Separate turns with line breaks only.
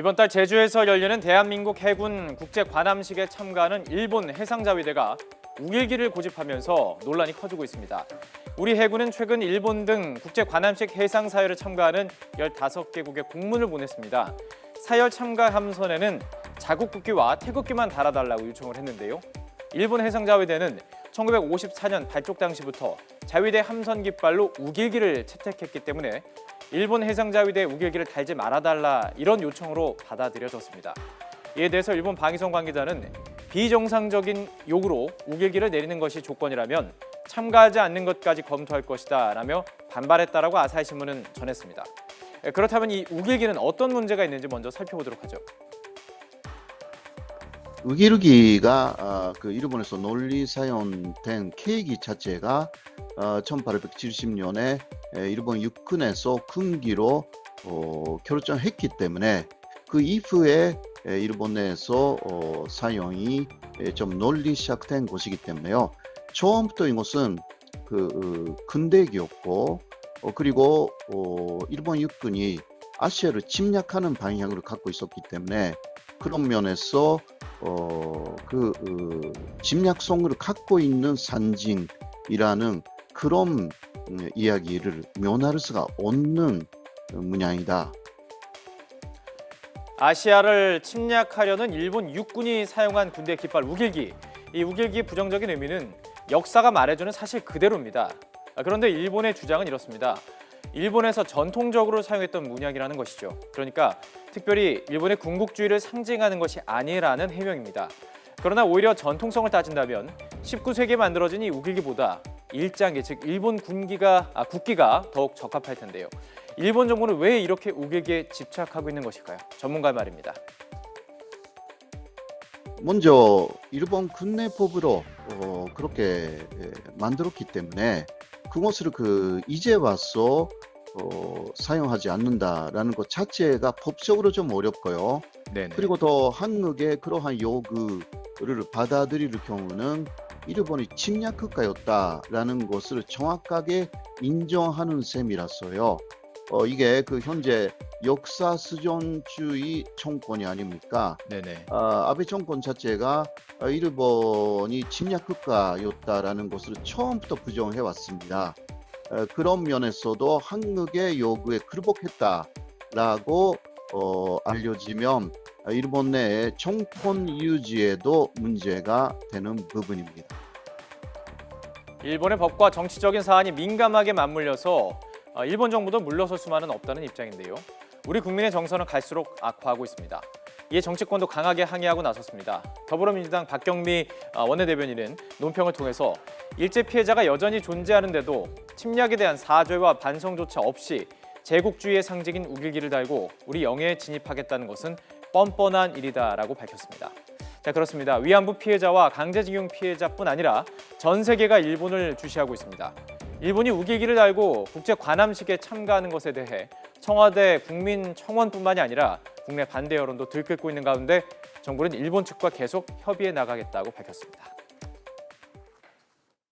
이번 달 제주에서 열리는 대한민국 해군 국제 관함식에 참가하는 일본 해상자위대가 우길기를 고집하면서 논란이 커지고 있습니다. 우리 해군은 최근 일본 등 국제 관함식 해상 사열에 참가하는 15개국에 공문을 보냈습니다. 사열 참가 함선에는 자국 국기와 태극기만 달아달라고 요청을 했는데요. 일본 해상자위대는 1954년 발족 당시부터 자위대 함선 깃발로 우길기를 채택했기 때문에 일본 해상자위대 우길기를 달지 말아달라 이런 요청으로 받아들여졌습니다. 이에 대해서 일본 방위성 관계자는 비정상적인 요구로 우길기를 내리는 것이 조건이라면 참가하지 않는 것까지 검토할 것이다 라며 반발했다라고 아사히 신문은 전했습니다. 그렇다면 이 우길기는 어떤 문제가 있는지 먼저 살펴보도록 하죠.
우길기가 일본에서 논리 사용된 계기 자체가 1870년에 일본 육군에서 군기로 결정했기 때문에 그 이후에 일본 내에서 사용이 좀 널리 시작된 것이기 때문에요. 처음부터 이것은 군대기였고 그리고 일본 육군이 아시아를 침략하는 방향으로 갖고 있었기 때문에 그런 면에서 침략성을 갖고 있는 산징이라는 그런 이야기를 면할 수가 없는 문양이다.
아시아를 침략하려는 일본 육군이 사용한 군대 깃발 우길기. 이 우길기의 부정적인 의미는 역사가 말해주는 사실 그대로입니다. 그런데 일본의 주장은 이렇습니다. 일본에서 전통적으로 사용했던 문양이라는 것이죠. 그러니까 특별히 일본의 군국주의를 상징하는 것이 아니라는 해명입니다. 그러나 오히려 전통성을 따진다면 19세기에 만들어진 이 우길기보다 일장기, 즉 일본 국기가 더욱 적합할 텐데요. 일본 정부는 왜 이렇게 우길기에 집착하고 있는 것일까요? 전문가의 말입니다.
먼저 일본 군내법으로 그렇게 만들었기 때문에 그것을 이제 와서 사용하지 않는다라는 것 자체가 법적으로 좀 어렵고요.
네네.
그리고 더 한국의 그러한 요구를 받아들일 경우는 일본이 침략국가였다라는 것을 정확하게 인정하는 셈이라서요. 이게 현재 역사 수존주의 정권이 아닙니까?
네네.
아베 정권 자체가 일본이 침략국가였다라는 것을 처음부터 부정해 왔습니다. 그런 면에서도 한국의 요구에 굴복했다라고 알려지면 일본 내의 정권 유지에도 문제가 되는 부분입니다.
일본의 법과 정치적인 사안이 민감하게 맞물려서 일본 정부도 물러설 수만은 없다는 입장인데요. 우리 국민의 정서는 갈수록 악화하고 있습니다. 이에 정치권도 강하게 항의하고 나섰습니다. 더불어민주당 박경미 원내대변인은 논평을 통해서 일제 피해자가 여전히 존재하는데도 침략에 대한 사죄와 반성조차 없이 제국주의의 상징인 우길기를 달고 우리 영해에 진입하겠다는 것은 뻔뻔한 일이다라고 밝혔습니다. 자, 그렇습니다. 위안부 피해자와 강제징용 피해자뿐 아니라 전 세계가 일본을 주시하고 있습니다. 일본이 우길기를 달고 국제 관함식에 참가하는 것에 대해 청와대 국민청원뿐만이 아니라 국내 반대 여론도 들끓고 있는 가운데 정부는 일본 측과 계속 협의해 나가겠다고 밝혔습니다.